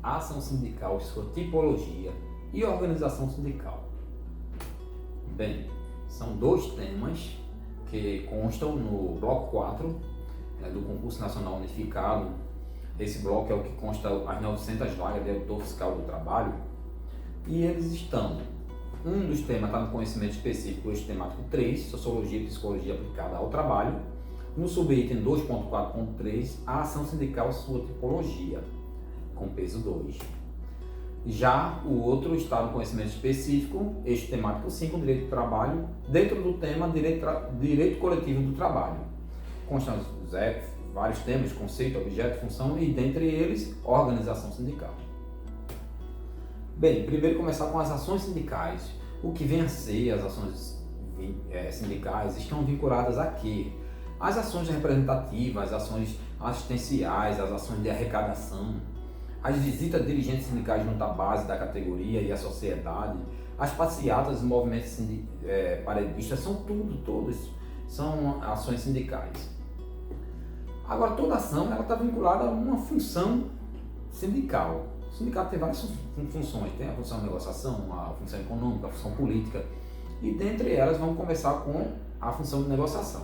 ação sindical e sua tipologia e organização sindical. Bem, são dois temas que constam no bloco 4 do Concurso Nacional Unificado. Esse bloco é o que consta as 900 vagas de auditor fiscal do trabalho, e eles estão, um dos temas está no conhecimento específico, o eixo temático 3, Sociologia e Psicologia aplicada ao trabalho. No subitem 2.4.3, a ação sindical e sua tipologia, com peso 2. Já o outro está no conhecimento específico, eixo temático 5, Direito do Trabalho, dentro do tema Direito Coletivo do Trabalho. Constam vários temas, conceito, objeto, função e, dentre eles, organização sindical. Bem, primeiro começar com as ações sindicais. O que vem a ser as ações sindicais estão vinculadas a quê? As ações representativas, as ações assistenciais, as ações de arrecadação, as visitas de dirigentes sindicais junto à base da categoria e à sociedade, as passeatas dos movimentos paredistas, todas são ações sindicais. Agora, toda ação está vinculada a uma função sindical. O sindicato tem várias funções, tem a função de negociação, a função econômica, a função política, e dentre elas vamos começar com a função de negociação.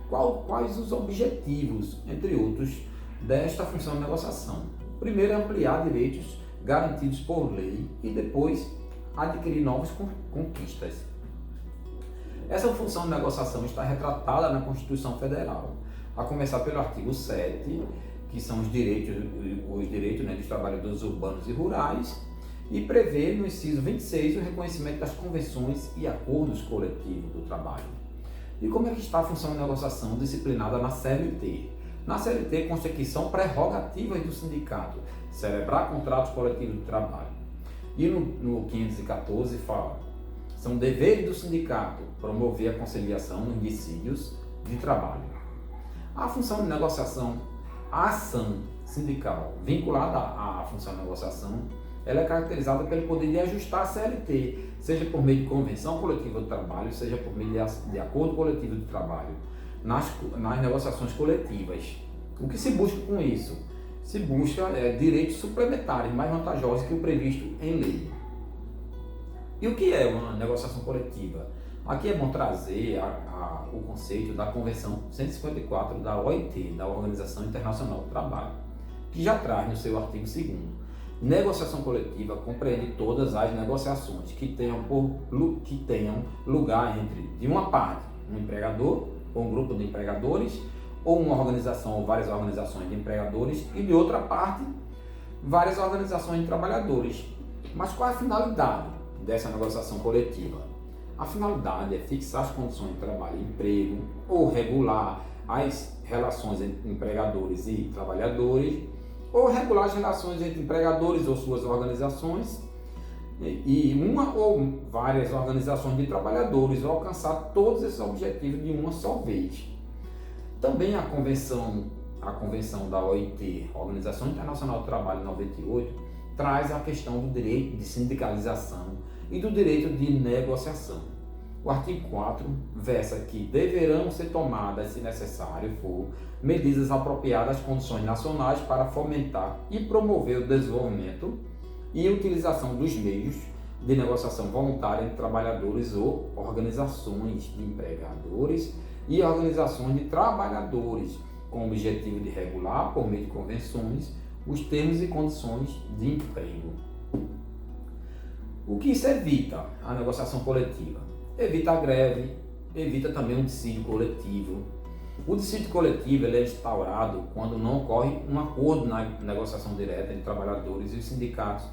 Quais os objetivos, entre outros, desta função de negociação? Primeiro é ampliar direitos garantidos por lei e depois adquirir novas conquistas. Essa função de negociação está retratada na Constituição Federal, a começar pelo artigo 7, que são os direitos dos trabalhadores urbanos e rurais, e prevê no inciso 26 o reconhecimento das convenções e acordos coletivos do trabalho. E como é que está a função de negociação disciplinada na CLT? Na CLT consta que são prerrogativas do sindicato celebrar contratos coletivos de trabalho. E no 514 fala, são deveres do sindicato promover a conciliação nos dissídios de trabalho. A função de negociação, a ação sindical vinculada à função de negociação, ela é caracterizada pelo poder de ajustar a CLT, seja por meio de convenção coletiva do trabalho, seja por meio de acordo coletivo de trabalho, nas negociações coletivas. O que se busca com isso? Se busca direitos suplementares mais vantajosos que o previsto em lei. E o que é uma negociação coletiva? Aqui é bom trazer o conceito da Convenção 154 da OIT, da Organização Internacional do Trabalho, que já traz no seu artigo 2º. Negociação coletiva compreende todas as negociações que tenham lugar entre, de uma parte, um empregador ou um grupo de empregadores, ou uma organização ou várias organizações de empregadores, e de outra parte, várias organizações de trabalhadores. Mas qual é a finalidade dessa negociação coletiva? A finalidade é fixar as condições de trabalho e emprego, ou regular as relações entre empregadores e trabalhadores, ou regular as relações entre empregadores ou suas organizações e uma ou várias organizações de trabalhadores, ou alcançar todos esses objetivos de uma só vez. Também a convenção da OIT, Organização Internacional do Trabalho 98, traz a questão do direito de sindicalização e do direito de negociação. O artigo 4 versa que deverão ser tomadas, se necessário for, medidas apropriadas às condições nacionais para fomentar e promover o desenvolvimento e utilização dos meios de negociação voluntária entre trabalhadores ou organizações de empregadores e organizações de trabalhadores, com o objetivo de regular, por meio de convenções, os termos e condições de emprego. O que isso evita? A negociação coletiva evita a greve, evita também um dissídio coletivo. O dissídio coletivo ele é instaurado quando não ocorre um acordo na negociação direta entre trabalhadores e os sindicatos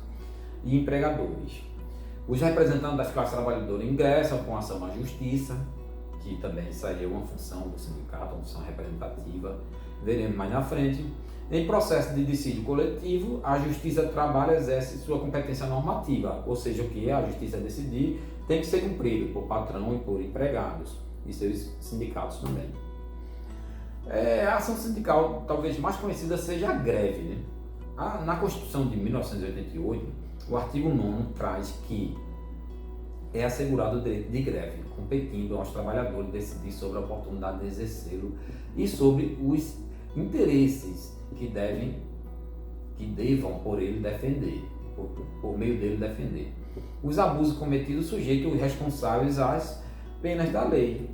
e empregadores. Os representantes das classes trabalhadoras ingressam com ação à justiça, que também seria uma função do sindicato, uma função representativa, veremos mais na frente. Em processo de dissídio coletivo, a Justiça do Trabalho exerce sua competência normativa, ou seja, o que a Justiça decidir tem que ser cumprido por patrão e por empregados e seus sindicatos também. A ação sindical talvez mais conhecida seja a greve, né? Na Constituição de 1988, o artigo 9º traz que é assegurado o direito de greve, competindo aos trabalhadores decidir sobre a oportunidade de exercê-lo e sobre os interesses que devem que devam por ele defender, por meio dele defender. Os abusos cometidos sujeitam os responsáveis às penas da lei.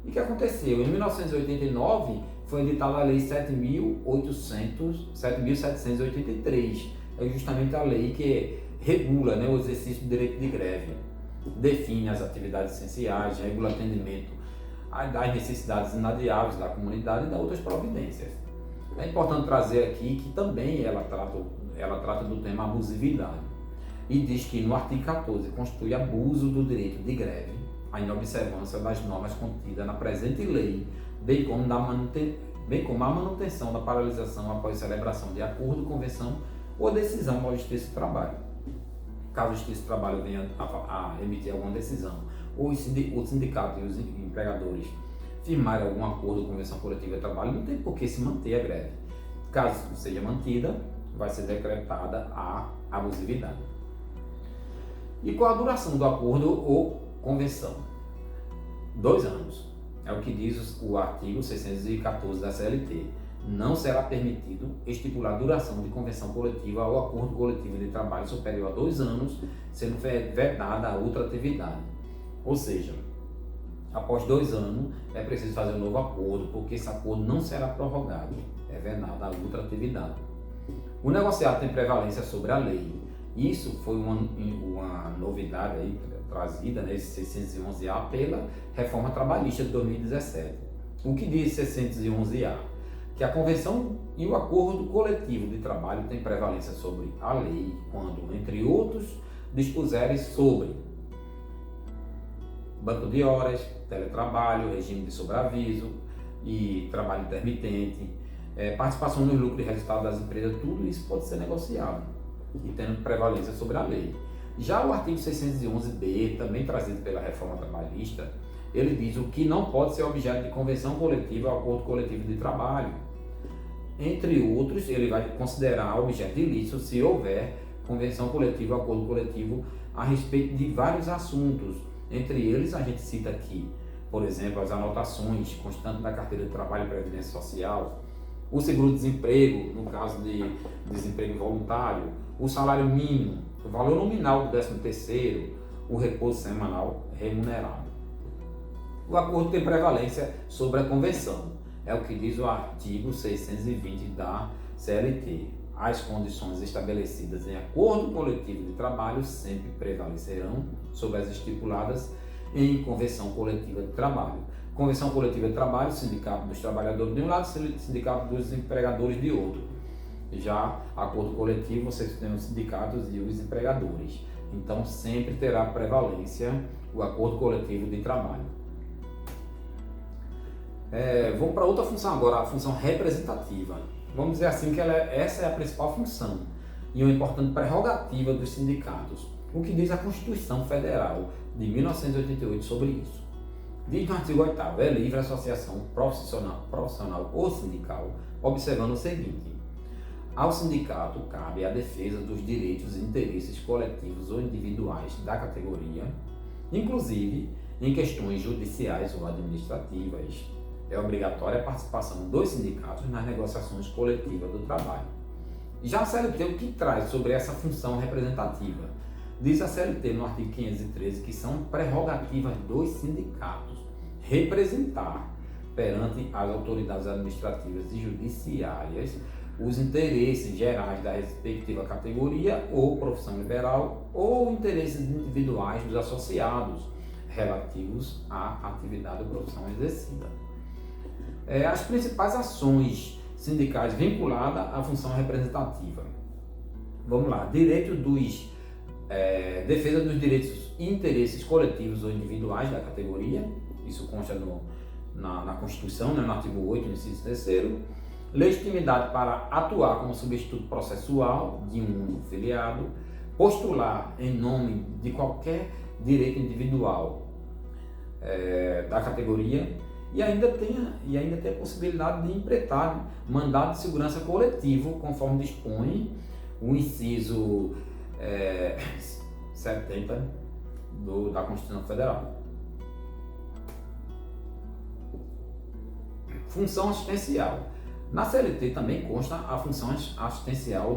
E o que aconteceu? Em 1989 foi editada a Lei 7.783, é justamente a lei que regula, né, o exercício do direito de greve, define as atividades essenciais, regula o atendimento às necessidades inadiáveis da comunidade e dá outras providências. É importante trazer aqui que também ela trata do tema abusividade e diz que no artigo 14 constitui abuso do direito de greve a inobservância das normas contidas na presente lei, bem como a manutenção da paralisação após celebração de acordo, convenção ou decisão com a Justiça do Trabalho. Caso a Justiça do Trabalho venha a emitir alguma decisão, ou o sindicato e os empregadores firmarem algum acordo ou convenção coletiva de trabalho, não tem por que se manter a greve. Caso seja mantida, vai ser decretada a abusividade. E qual a duração do acordo ou convenção? 2 anos. É o que diz o artigo 614 da CLT. Não será permitido estipular duração de convenção coletiva ou acordo coletivo de trabalho superior a 2 anos, sendo vedada a outra atividade. Ou seja, após 2 anos é preciso fazer um novo acordo, porque esse acordo não será prorrogado, é vedada a outra atividade. O negociado tem prevalência sobre a lei. Isso foi uma novidade aí trazida nesse 611A pela reforma trabalhista de 2017. O que diz 611A? Que a convenção e o acordo coletivo de trabalho têm prevalência sobre a lei quando, entre outros, dispuserem sobre banco de horas, teletrabalho, regime de sobreaviso e trabalho intermitente, participação no lucro e resultado das empresas, tudo isso pode ser negociado e tendo prevalência sobre a lei. Já o artigo 611B, também trazido pela reforma trabalhista, ele diz o que não pode ser objeto de convenção coletiva ou acordo coletivo de trabalho. Entre outros, ele vai considerar objeto de ilícito se houver convenção coletiva ou acordo coletivo a respeito de vários assuntos. Entre eles, a gente cita aqui, por exemplo, as anotações constantes da carteira de trabalho e previdência social, o seguro-desemprego, no caso de desemprego voluntário, o salário mínimo, o valor nominal do 13º, o repouso semanal remunerado. O acordo tem prevalência sobre a convenção, é o que diz o artigo 620 da CLT. As condições estabelecidas em acordo coletivo de trabalho sempre prevalecerão sobre as estipuladas em convenção coletiva de trabalho. Convenção coletiva de trabalho, sindicato dos trabalhadores de um lado, sindicato dos empregadores de outro. Já acordo coletivo, vocês têm os sindicatos e os empregadores. Então sempre terá prevalência o acordo coletivo de trabalho. Vamos para outra função agora, a função representativa. Vamos dizer assim que essa é a principal função e uma importante prerrogativa dos sindicatos. O que diz a Constituição Federal de 1988 sobre isso? Diz no artigo 8º, é livre a associação profissional ou sindical, observando o seguinte: ao sindicato cabe a defesa dos direitos e interesses coletivos ou individuais da categoria, inclusive em questões judiciais ou administrativas. É obrigatória a participação dos sindicatos nas negociações coletivas do trabalho. Já a CLT, o que traz sobre essa função representativa? Diz a CLT no artigo 513 que são prerrogativas dos sindicatos representar perante as autoridades administrativas e judiciárias os interesses gerais da respectiva categoria ou profissão liberal ou interesses individuais dos associados relativos à atividade ou profissão exercida. As principais ações sindicais vinculadas à função representativa. Vamos lá, defesa dos direitos e interesses coletivos ou individuais da categoria, isso consta na Constituição, né, no artigo 8, no inciso 3º, legitimidade para atuar como substituto processual de um único filiado, postular em nome de qualquer direito individual da categoria e ainda tem a possibilidade de implementar mandado de segurança coletivo, conforme dispõe o inciso 70 da Constituição Federal. Função assistencial. Na CLT também consta a função assistencial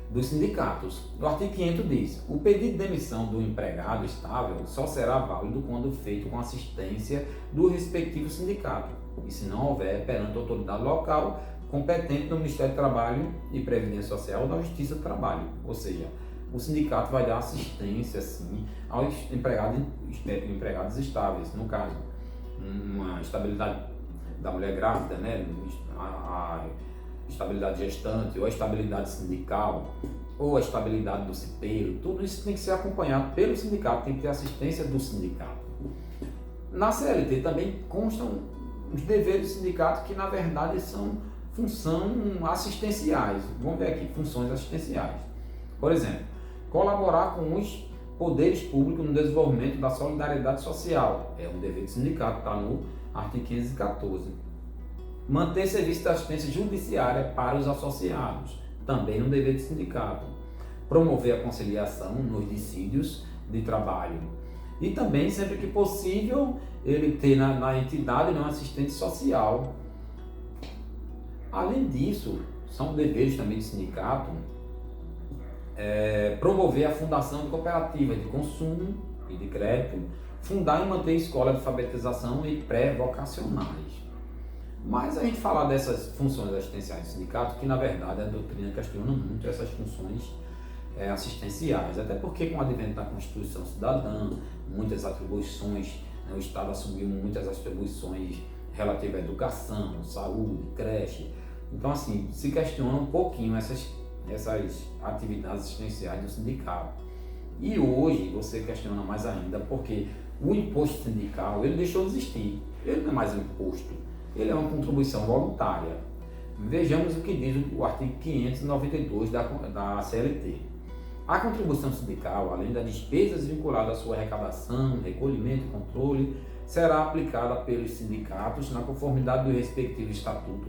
dos sindicatos. O artigo 500 diz: o pedido de demissão do empregado estável só será válido quando feito com assistência do respectivo sindicato, e se não houver perante a autoridade local competente no Ministério do Trabalho e Previdência Social ou da Justiça do Trabalho. Ou seja, o sindicato vai dar assistência, sim, aos empregados estáveis. No caso, uma estabilidade da mulher grávida, né? A estabilidade gestante, ou a estabilidade sindical, ou a estabilidade do cipeiro, tudo isso tem que ser acompanhado pelo sindicato, tem que ter assistência do sindicato. Na CLT também constam os deveres do sindicato, que na verdade são funções assistenciais. Vamos ver aqui, funções assistenciais. Por exemplo, colaborar com os poderes públicos no desenvolvimento da solidariedade social, é um dever do sindicato, está no artigo 514. Manter serviço de assistência judiciária para os associados, também um dever do sindicato. Promover a conciliação nos dissídios de trabalho. E também, sempre que possível, ele ter na entidade um assistente social. Além disso, são deveres também do sindicato promover a fundação de cooperativas de consumo e de crédito, fundar e manter escolas de alfabetização e pré-vocacionais. Mas a gente falar dessas funções assistenciais do sindicato, que na verdade a doutrina questiona muito essas funções assistenciais, até porque com o advento da Constituição Cidadã, muitas atribuições, o Estado assumiu muitas atribuições relativas à educação, saúde, creche. Então, assim, se questiona um pouquinho essas atividades assistenciais do sindicato. E hoje você questiona mais ainda, porque o imposto sindical, ele deixou de existir. Ele não é mais um imposto, ele é uma contribuição voluntária. Vejamos o que diz o artigo 592 da CLT. A contribuição sindical, além das despesas vinculadas à sua arrecadação, recolhimento e controle, será aplicada pelos sindicatos na conformidade do respectivo estatuto,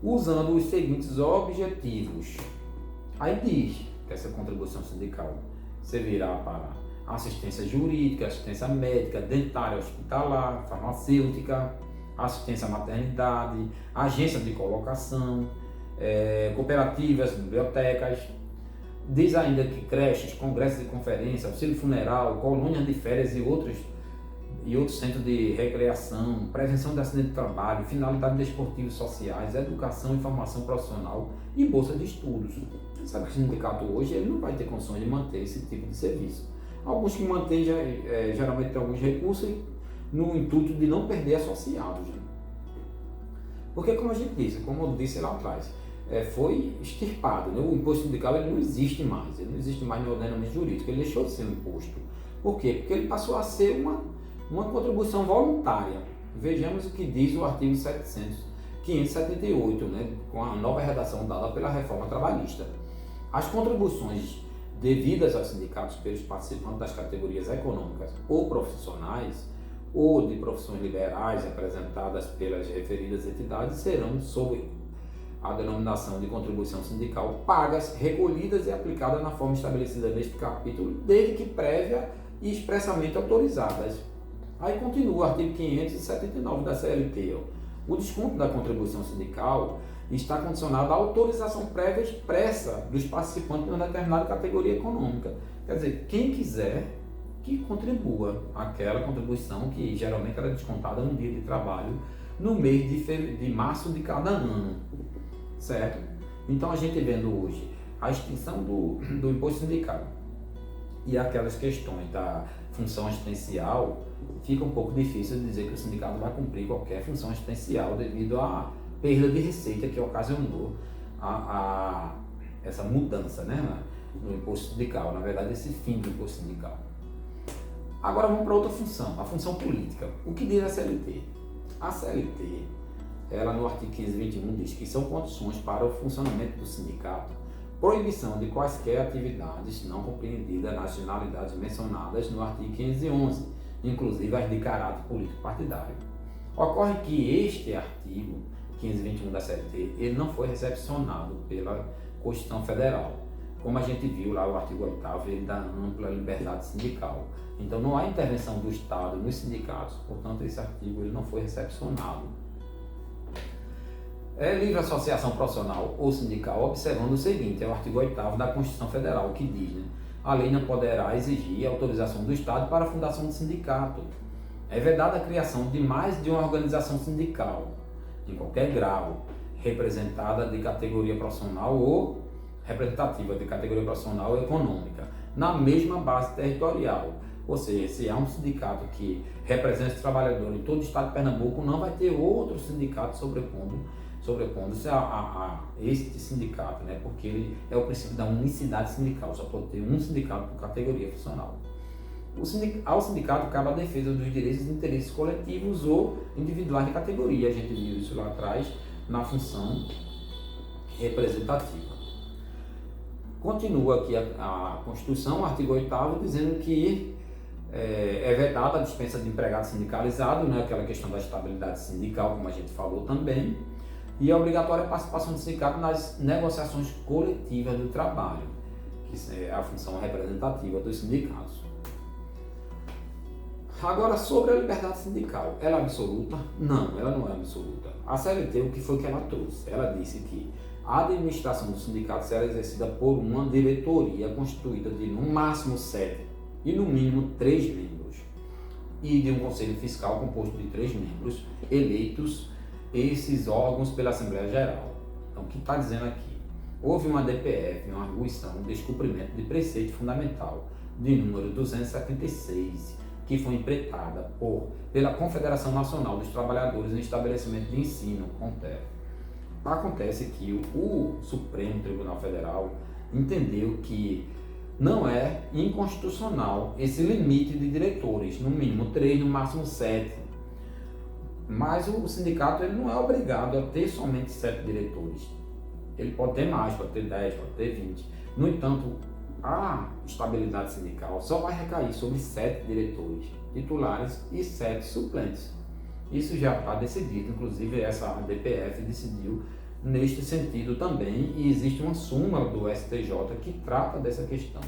usando os seguintes objetivos. Aí diz que essa contribuição sindical servirá para assistência jurídica, assistência médica, dentária, hospitalar, farmacêutica, assistência à maternidade, agência de colocação, cooperativas, bibliotecas. Diz ainda que creches, congressos de conferência, auxílio funeral, colônias de férias e outros centros de recreação, prevenção de acidente de trabalho, finalidades desportivas e sociais, educação e formação profissional e bolsa de estudos. Você sabe que o sindicato hoje ele não vai ter condições de manter esse tipo de serviço. Alguns que mantêm geralmente têm alguns recursos no intuito de não perder associados. Porque, como a gente disse, como eu disse lá atrás, foi extirpado, né? O imposto sindical ele não existe mais no ordenamento jurídico, ele deixou de ser um imposto. Por quê? Porque ele passou a ser uma contribuição voluntária. Vejamos o que diz o artigo 578, né? Com a nova redação dada pela reforma trabalhista. As contribuições devidas aos sindicatos pelos participantes das categorias econômicas ou profissionais ou de profissões liberais apresentadas pelas referidas entidades serão sob a denominação de contribuição sindical pagas, recolhidas e aplicadas na forma estabelecida neste capítulo, desde que prévia e expressamente autorizadas. Aí continua o artigo 579 da CLT. O desconto da contribuição sindical está condicionado à autorização prévia expressa dos participantes de uma determinada categoria econômica. Quer dizer, quem quiser que contribua aquela contribuição que geralmente era descontada no dia de trabalho no mês de março de cada ano, certo? Então a gente vendo hoje a extinção do imposto sindical e aquelas questões da função assistencial, fica um pouco difícil dizer que o sindicato vai cumprir qualquer função assistencial devido à perda de receita que ocasionou essa mudança, né, no imposto sindical, na verdade esse fim do imposto sindical. Agora vamos para outra função, a função política. O que diz a CLT? A CLT, ela no artigo 1521 diz que são condições para o funcionamento do sindicato proibição de quaisquer atividades não compreendidas nas finalidades mencionadas no artigo 511, inclusive as de caráter político partidário. Ocorre que este artigo 1521 da CLT ele não foi recepcionado pela Constituição Federal. Como a gente viu lá o artigo 8º, ele dá ampla liberdade sindical. Então não há intervenção do Estado nos sindicatos, portanto esse artigo ele não foi recepcionado. É livre associação profissional ou sindical, observando o seguinte, é o artigo 8º da Constituição Federal, que diz, né, a lei não poderá exigir autorização do Estado para a fundação de sindicato. É vedada a criação de mais de uma organização sindical, em qualquer grau, representada de categoria profissional ou representativa de categoria profissional ou econômica, na mesma base territorial. Ou seja, se há um sindicato que representa os trabalhadores em todo o estado de Pernambuco, não vai ter outro sindicato sobrepondo-se a este sindicato, né? Porque ele é o princípio da unicidade sindical, só pode ter um sindicato por categoria funcional. Ao sindicato cabe a defesa dos direitos e interesses coletivos ou individuais de categoria. A gente viu isso lá atrás na função representativa. Continua aqui a Constituição, artigo 8º, dizendo que é vedada a dispensa de empregado sindicalizado, né, aquela questão da estabilidade sindical, como a gente falou também, e é obrigatória a participação do sindicato nas negociações coletivas do trabalho, que é a função representativa dos sindicatos. Agora, sobre a liberdade sindical, ela é absoluta? Não, ela não é absoluta. A CLT, o que foi que ela trouxe? Ela disse que a administração do sindicato será exercida por uma diretoria constituída de no máximo 7 e no mínimo 3 membros, e de um conselho fiscal composto de 3 membros, eleitos esses órgãos pela Assembleia Geral. Então, o que está dizendo aqui? Houve uma DPF, uma arguição de descumprimento de preceito fundamental de número 276, que foi empreitada pela Confederação Nacional dos Trabalhadores em Estabelecimento de Ensino, CONTEP. Acontece que o Supremo Tribunal Federal entendeu que não é inconstitucional esse limite de diretores, no mínimo 3, no máximo 7. Mas o sindicato ele não é obrigado a ter somente 7 diretores. Ele pode ter mais, pode ter 10, pode ter 20. No entanto, a estabilidade sindical só vai recair sobre 7 diretores titulares e 7 suplentes. Isso já está decidido, inclusive essa DPF decidiu neste sentido também, e existe uma súmula do STJ que trata dessa questão.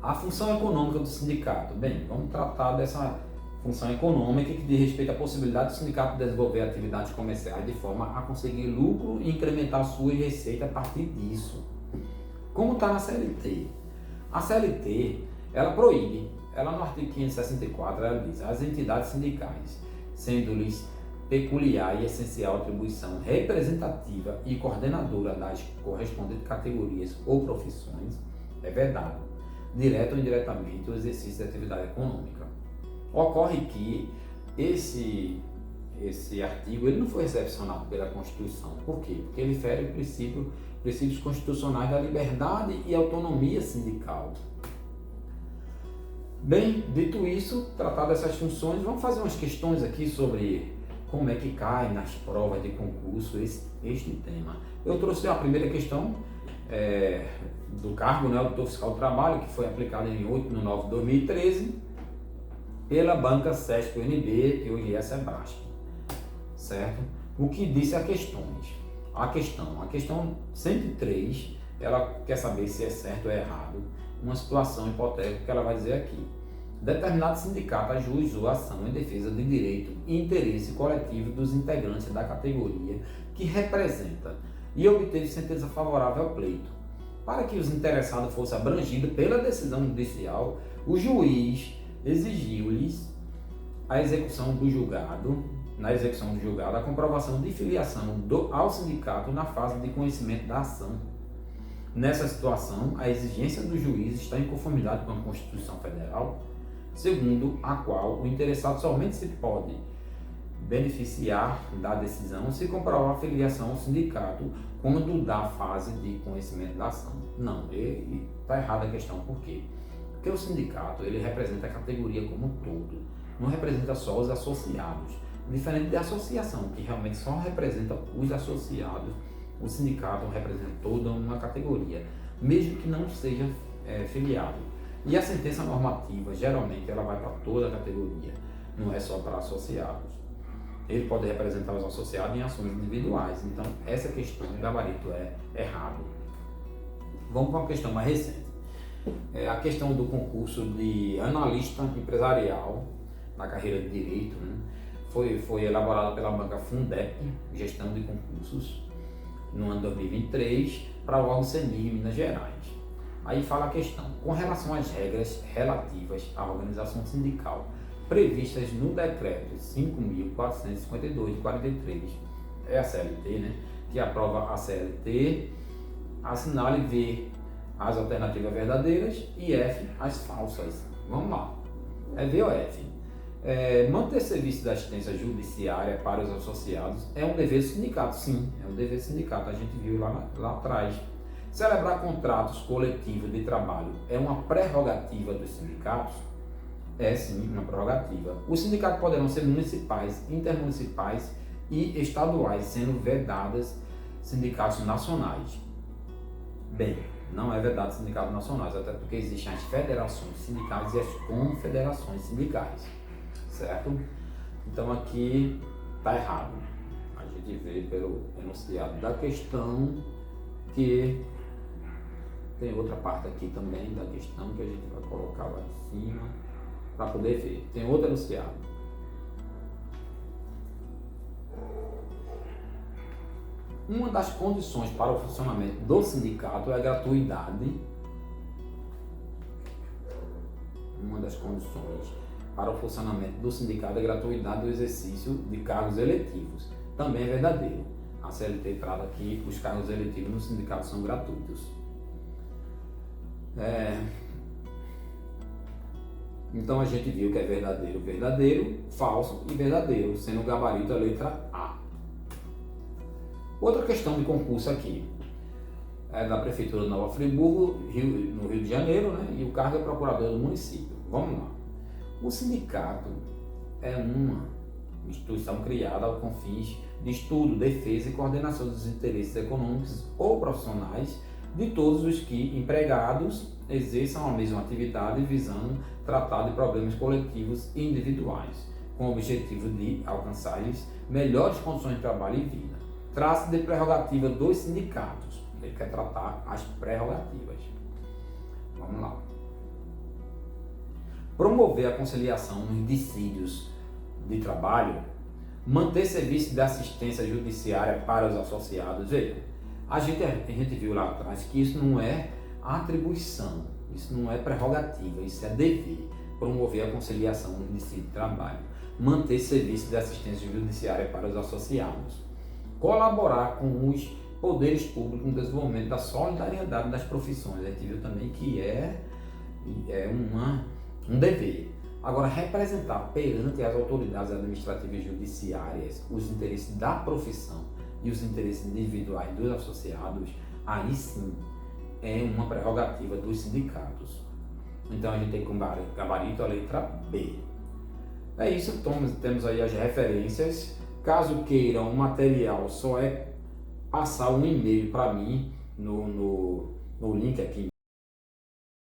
A função econômica do sindicato. Bem, vamos tratar dessa função econômica que diz respeito à possibilidade do sindicato desenvolver atividades comerciais de forma a conseguir lucro e incrementar sua receita a partir disso. Como está na CLT? A CLT, ela proíbe, ela no artigo 564, ela diz, as entidades sindicais, sendo-lhes peculiar e essencial atribuição representativa e coordenadora das correspondentes categorias ou profissões, é vedado, direto ou indiretamente, o exercício da atividade econômica. Ocorre que esse artigo ele não foi recepcionado pela Constituição. Por quê? Porque ele fere princípios constitucionais da liberdade e autonomia sindical. Bem, dito isso, tratado dessas funções, vamos fazer umas questões aqui sobre como é que cai nas provas de concurso este tema. Eu trouxe a primeira questão do cargo, né, auditor fiscal do trabalho, que foi aplicado em 8/9/2013 pela banca SESP-UNB, que hoje é a Sebrasp, certo? O que disse a questões? A questão 103, ela quer saber se é certo ou é errado uma situação hipotética que ela vai dizer aqui. Determinado sindicato ajuizou ação em defesa de direito e interesse coletivo dos integrantes da categoria que representa e obteve sentença favorável ao pleito. Para que os interessados fossem abrangidos pela decisão judicial, o juiz exigiu-lhes na execução do julgado, a comprovação de filiação ao sindicato na fase de conhecimento da ação. Nessa situação, a exigência do juiz está em conformidade com a Constituição Federal, segundo a qual o interessado somente se pode beneficiar da decisão se comprovar a filiação ao sindicato quando da fase de conhecimento da ação. Não, está errada a questão. Por quê? Porque o sindicato ele representa a categoria como um todo, não representa só os associados. Diferente da associação, que realmente só representa os associados, o sindicato representa toda uma categoria, mesmo que não seja filiado. E a sentença normativa, geralmente, ela vai para toda a categoria, não é só para associados. Ele pode representar os associados em ações individuais. Então, essa questão, o gabarito é errado. Vamos para uma questão mais recente. A questão do concurso de analista empresarial na carreira de Direito, né? foi elaborada pela banca Fundep, Gestão de Concursos, no ano 2023, para o órgão CENIG Minas Gerais. Aí fala a questão, com relação às regras relativas à organização sindical previstas no decreto 5.452 de 43, é a CLT, né, que aprova a CLT, assinale V as alternativas verdadeiras e F as falsas. Vamos lá, é V ou F? Manter serviço de assistência judiciária para os associados é um dever do sindicato, sim, é um dever do sindicato, a gente viu lá atrás. Celebrar contratos coletivos de trabalho é uma prerrogativa dos sindicatos? É sim, uma prerrogativa. Os sindicatos poderão ser municipais, intermunicipais e estaduais, sendo vedadas sindicatos nacionais. Bem, não é vedado sindicatos nacionais, até porque existem as federações sindicais e as confederações sindicais, certo? Então aqui está errado. A gente vê pelo enunciado da questão que tem outra parte aqui também da questão que a gente vai colocar lá em cima para poder ver. Tem outro enunciado. Uma das condições para o funcionamento do sindicato é a gratuidade. Uma das condições para o funcionamento do sindicato é a gratuidade do exercício de cargos eletivos. Também é verdadeiro. A CLT trata que os cargos eletivos no sindicato são gratuitos. Então a gente viu que é verdadeiro, verdadeiro, falso e verdadeiro, sendo o gabarito a letra A. Outra questão de concurso aqui é da Prefeitura de Nova Friburgo, no Rio de Janeiro, né? E o cargo é procurador do município. Vamos lá. O sindicato é uma instituição criada com fins de estudo, defesa e coordenação dos interesses econômicos ou profissionais de todos os que empregados exerçam a mesma atividade visando tratar de problemas coletivos e individuais, com o objetivo de alcançar-lhes melhores condições de trabalho e vida. Trata-se de prerrogativa dos sindicatos. Ele quer tratar as prerrogativas. Vamos lá. Promover a conciliação nos dissídios de trabalho, manter serviço de assistência judiciária para os associados. Veja, a gente viu lá atrás que isso não é atribuição, isso não é prerrogativa, isso é dever. Promover a conciliação no dissídio de trabalho, manter serviço de assistência judiciária para os associados, colaborar com os poderes públicos no desenvolvimento da solidariedade das profissões. A gente viu também que é um dever. Agora, representar perante as autoridades administrativas e judiciárias os interesses da profissão e os interesses individuais dos associados, aí sim é uma prerrogativa dos sindicatos. Então a gente tem como gabarito a letra B. É isso, temos aí as referências. Caso queiram o material, só é passar um e-mail para mim no link aqui